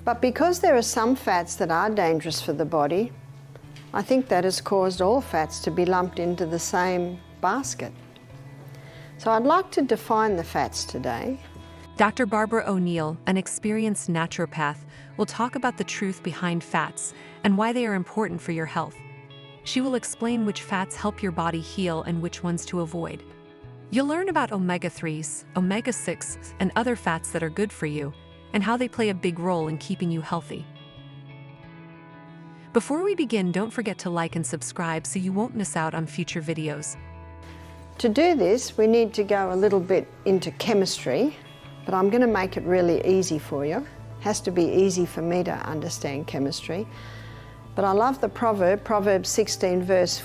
But because there are some fats that are dangerous for the body, I think that has caused all fats to be lumped into the same basket. So I'd like to define the fats today. Dr. Barbara O'Neill, an experienced naturopath, will talk about the truth behind fats and why they are important for your health. She will explain which fats help your body heal and which ones to avoid. You'll learn about omega-3s, omega-6s, and other fats that are good for you, and how they play a big role in keeping you healthy. Before we begin, don't forget to like and subscribe so you won't miss out on future videos. To do this, we need to go a little bit into chemistry, but I'm going to make it really easy for you. It has to be easy for me to understand chemistry. But I love the proverb, Proverbs 16 verse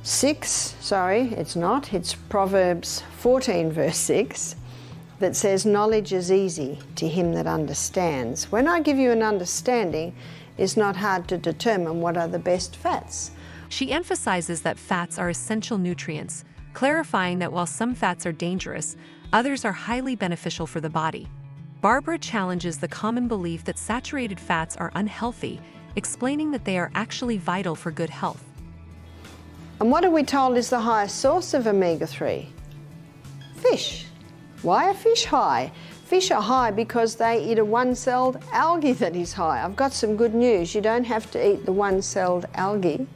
6, it's Proverbs 14 verse 6, that says, knowledge is easy to him that understands. When I give you an understanding, it's not hard to determine what are the best fats. She emphasizes that fats are essential nutrients, clarifying that while some fats are dangerous, others are highly beneficial for the body. Barbara challenges the common belief that saturated fats are unhealthy, explaining that they are actually vital for good health. And what are we told is the highest source of omega-3? Fish. Why are fish high? Fish are high because they eat a one-celled algae that is high. I've got some good news. You don't have to eat the one-celled algae.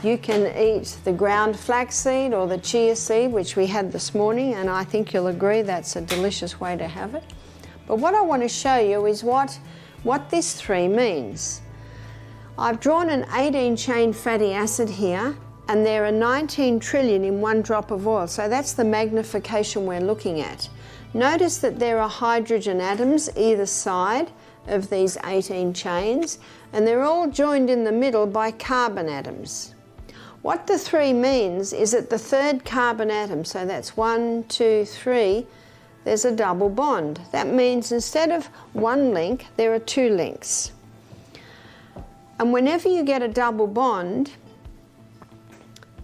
You can eat the ground flaxseed or the chia seed, which we had this morning, and I think you'll agree that's a delicious way to have it. But what I want to show you is what this 3 means. I've drawn an 18-chain fatty acid here, and there are 19 trillion in one drop of oil, so that's the magnification we're looking at. Notice that there are hydrogen atoms either side of these 18 chains, and they're all joined in the middle by carbon atoms. What the 3 means is that the 3rd carbon atom, so that's 1, 2, 3, there's a double bond. That means instead of 1 link, there are 2 links. And whenever you get a double bond,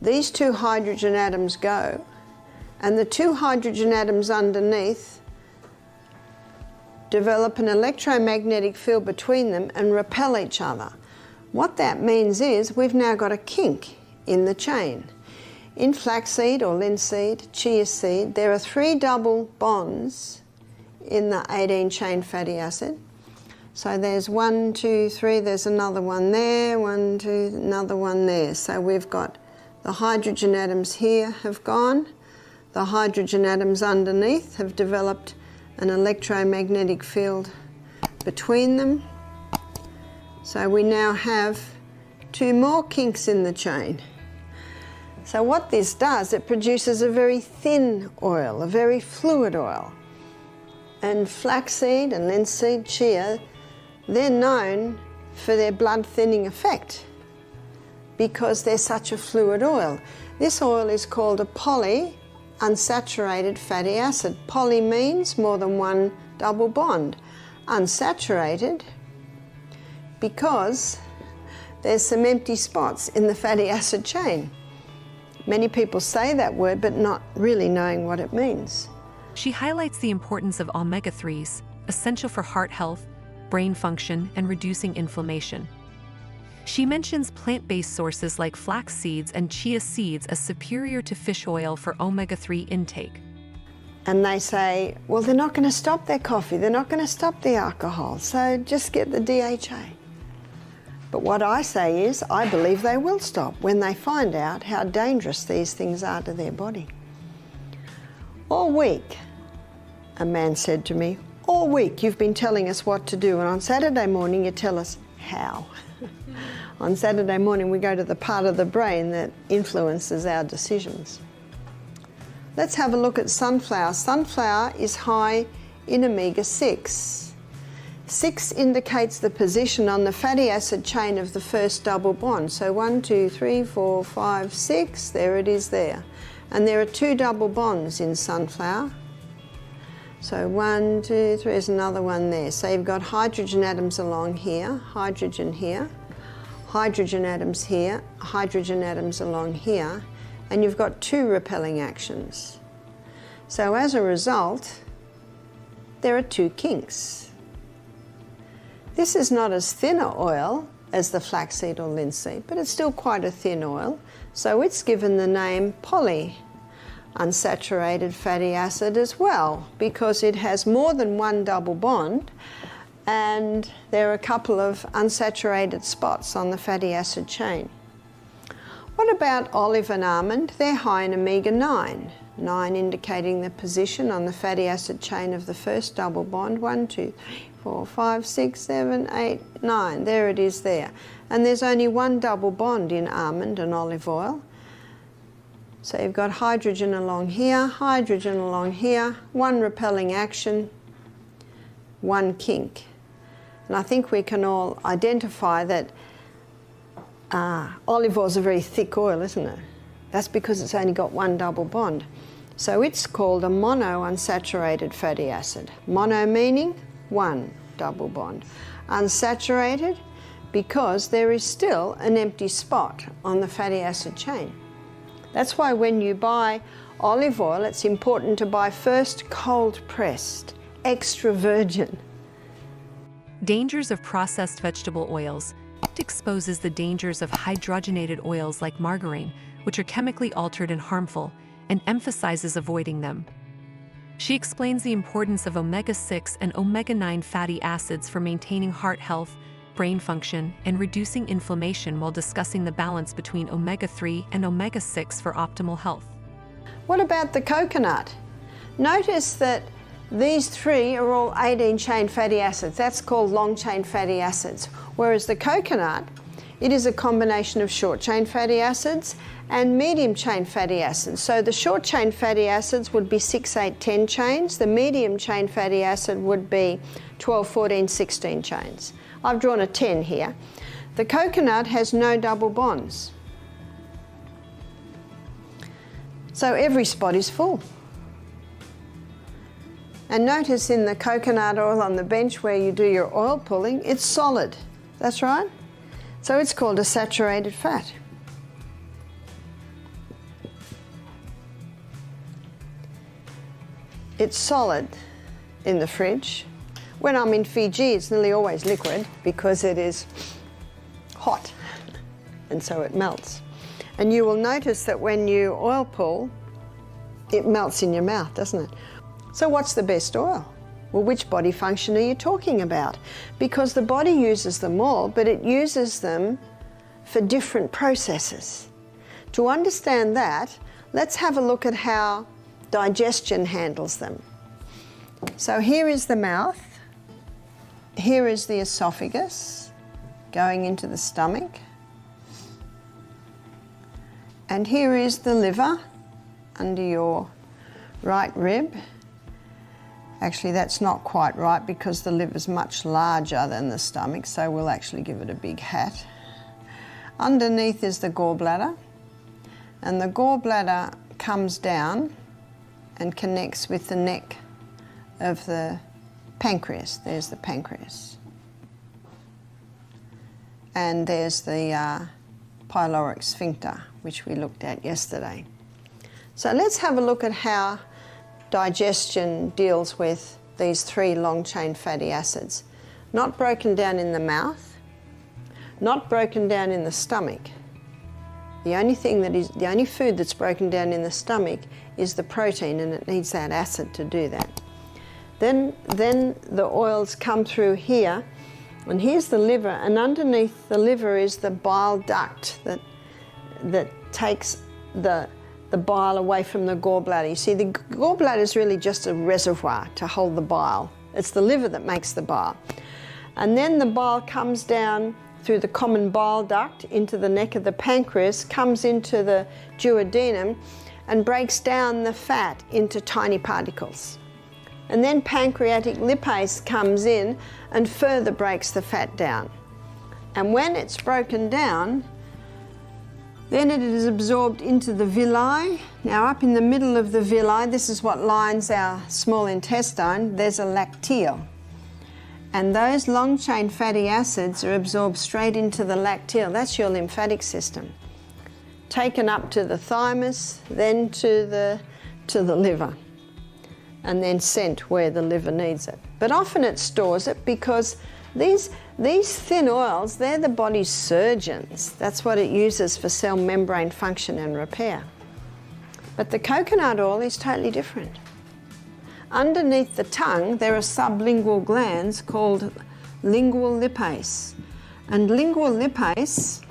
these 2 hydrogen atoms go, and the 2 hydrogen atoms underneath develop an electromagnetic field between them and repel each other. What that means is we've now got a kink in the chain. In flaxseed or linseed, chia seed, there are 3 double bonds in the 18-chain fatty acid. So there's 1, 2, 3, there's another one there, 1, 2, another one there. So we've got the hydrogen atoms here have gone, the hydrogen atoms underneath have developed an electromagnetic field between them. So we now have 2 more kinks in the chain. So what this does, it produces a very thin oil, a very fluid oil. And flaxseed and linseed, chia, they're known for their blood thinning effect because they're such a fluid oil. This oil is called a polyunsaturated fatty acid. Poly means more than 1 double bond. Unsaturated because there's some empty spots in the fatty acid chain. Many people say that word but not really knowing what it means. She highlights the importance of omega-3s, essential for heart health, brain function, and reducing inflammation. She mentions plant-based sources like flax seeds and chia seeds as superior to fish oil for omega-3 intake. And they say, well, they're not going to stop their coffee, they're not going to stop the alcohol, so just get the DHA. But what I say is, I believe they will stop when they find out how dangerous these things are to their body. All week, a man said to me, all week you've been telling us what to do, and on Saturday morning you tell us how. On Saturday morning we go to the part of the brain that influences our decisions. Let's have a look at sunflower. Sunflower is high in omega-6. 6 indicates the position on the fatty acid chain of the first double bond. So 1, 2, 3, 4, 5, 6, there it is there. And there are 2 double bonds in sunflower. So 1, 2, 3, there's another one there. So you've got hydrogen atoms along here, hydrogen here, hydrogen atoms here, hydrogen atoms along here, and you've got 2 repelling actions. So as a result, there are 2 kinks. This is not as thin an oil as the flaxseed or linseed, but it's still quite a thin oil, so it's given the name polyunsaturated fatty acid as well, because it has more than one double bond and there are a couple of unsaturated spots on the fatty acid chain. What about olive and almond? They're high in omega-9, 9 indicating the position on the fatty acid chain of the first double bond. 1, 2, 3, 4, 5, 6, 7, 8, 9. There it is there. And there's only one double bond in almond and olive oil. So you've got hydrogen along here, hydrogen along here, one repelling action, one kink. And I think we can all identify that olive oil is a very thick oil, isn't it? That's because it's only got one double bond. So it's called a monounsaturated fatty acid. Mono meaning one double bond. Unsaturated because there is still an empty spot on the fatty acid chain. That's why when you buy olive oil, it's important to buy first cold pressed, extra virgin. Dangers of processed vegetable oils. It exposes the dangers of hydrogenated oils like margarine, which are chemically altered and harmful, and emphasizes avoiding them. She explains the importance of omega-6 and omega-9 fatty acids for maintaining heart health, brain function, and reducing inflammation while discussing the balance between omega-3 and omega-6 for optimal health. What about the coconut? Notice that these three are all 18-chain fatty acids. That's called long-chain fatty acids. Whereas the coconut, it is a combination of short-chain fatty acids and medium-chain fatty acids. So the short-chain fatty acids would be 6, 8, 10 chains. The medium-chain fatty acid would be 12, 14, 16 chains. I've drawn a 10 here. The coconut has no double bonds. So every spot is full. And notice in the coconut oil on the bench where you do your oil pulling, it's solid. That's right. So it's called a saturated fat. It's solid in the fridge. When I'm in Fiji, it's nearly always liquid because it is hot and so it melts. And you will notice that when you oil pull, it melts in your mouth, doesn't it? So what's the best oil? Well, which body function are you talking about? Because the body uses them all, but it uses them for different processes. To understand that, let's have a look at how digestion handles them. So here is the mouth, here is the esophagus going into the stomach, and here is the liver under your right rib. Actually, that's not quite right because the liver's much larger than the stomach, so we'll actually give it a big hat. Underneath is the gallbladder, and the gallbladder comes down and connects with the neck of the pancreas. There's the pancreas. And there's the pyloric sphincter, which we looked at yesterday. So let's have a look at how digestion deals with these three long-chain fatty acids. Not broken down in the mouth, not broken down in the stomach. The only food that's broken down in the stomach is the protein, and it needs that acid to do that. Then the oils come through here, and here's the liver, and underneath the liver is the bile duct that takes the bile away from the gallbladder. You see, the gallbladder is really just a reservoir to hold the bile. It's the liver that makes the bile. And then the bile comes down through the common bile duct into the neck of the pancreas, comes into the duodenum, and breaks down the fat into tiny particles. And then pancreatic lipase comes in and further breaks the fat down. And when it's broken down, then it is absorbed into the villi. Now up in the middle of the villi, this is what lines our small intestine, there's a lacteal. And those long-chain fatty acids are absorbed straight into the lacteal. That's your lymphatic system. Taken up to the thymus, then to the liver, and then sent where the liver needs it. But often it stores it because These thin oils, they're the body's surgeons. That's what it uses for cell membrane function and repair. But the coconut oil is totally different. Underneath the tongue, there are sublingual glands called lingual lipase. And lingual lipase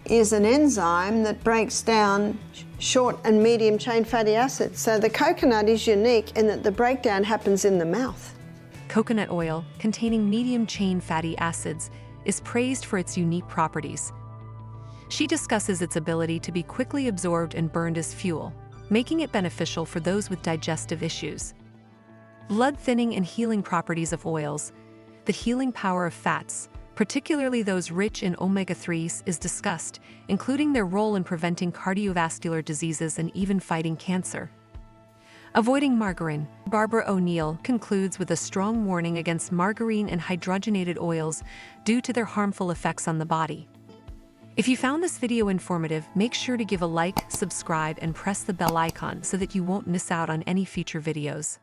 is an enzyme that breaks down short and medium chain fatty acids. So the coconut is unique in that the breakdown happens in the mouth. Coconut oil, containing medium-chain fatty acids, is praised for its unique properties. She discusses its ability to be quickly absorbed and burned as fuel, making it beneficial for those with digestive issues. Blood-thinning and healing properties of oils. The healing power of fats, particularly those rich in omega-3s, is discussed, including their role in preventing cardiovascular diseases and even fighting cancer. Avoiding margarine. Barbara O'Neill concludes with a strong warning against margarine and hydrogenated oils due to their harmful effects on the body. If you found this video informative, make sure to give a like, subscribe, and press the bell icon so that you won't miss out on any future videos.